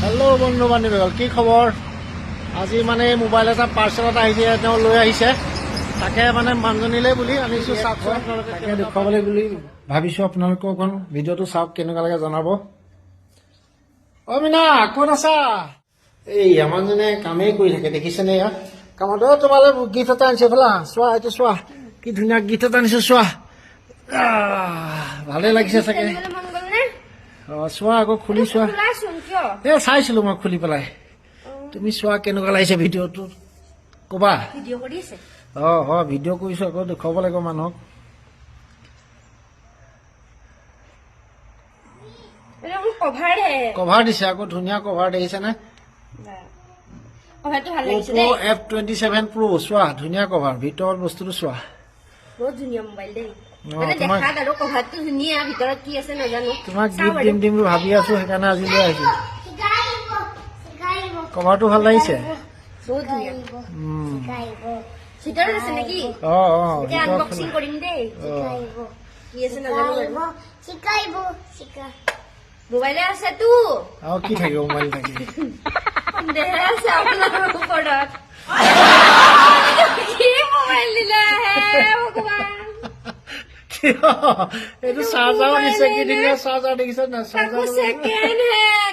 Hello' বন্ধু বান্ধৱীসকল, কি খবৰ? আজি মানে মোবাইল এটা পাৰ্চেল এটা আহিছে, তেওঁ লৈ আহিছে। তাকে মানে মানুহজনীলৈ বুলি আনিছোঁ। চাওকচোন, আপোনালোকে তাকে দেখুৱাবলৈ বুলি ভাবিছোঁ। আপোনালোকে অকণ ভিডিঅ'টো চাওক, কেনেকুৱা লাগে জনাব। অ' মীনা, ক'ত আছা? এই আমাৰজনে কামেই কৰি থাকে, দেখিছেনে? এয়া কামত তোমালৈ গিফ্ট এটা আনিছে। বোলা চোৱা, এইটো চোৱা, কি ধুনীয়া গিফ্ট এটা আনিছোঁ। চোৱা, ভালেই লাগিছে চাগে। অ' চোৱা আকৌ, খুলি চোৱা। এ চাইছিলো মই খুলি পেলাই। তুমি চোৱা কেনেকুৱা লাগিছে ভিডিঅ'টো, ক'বা। অ' ভিডিঅ' কৰিছো, আকৌ দেখুৱাব লাগিব মানুহক। কভাৰ দিছে আকৌ, ধুনীয়া কভাৰ দেখিছেনে? Oppo F27 Pro, চোৱা ধুনীয়া কভাৰ, ভিতৰত বস্তুটো চোৱা। বহুত ধুনীয়া মোবাইল দেই। মানে দেখাত আৰু কভাৰটো ধুনীয়া, ভিতৰত কি আছে নাজানো। তোমাক গিফ্ট দিম বুলি ভাবি আছো, সেইকাৰণে আজি লৈ আহিছো। কভাৰটো ভাল লাগিছে, বহুত ধুনীয়া। ভিতৰত আছে নেকি? আনবক্সিং কৰিম দেই। কি আছে নাজানো। মোবাইলে আছেতো। আৰু কি থাকিব মোবাইল থাকি? সন্দেহ আছে আপোনাৰ ওপৰত। কি মোবাইল দিলে ভগৱান? এইটো চাৰ্জাৰো দিছে, কি ধুনীয়া চাৰ্জাৰ দেখিছে না? Charger second hand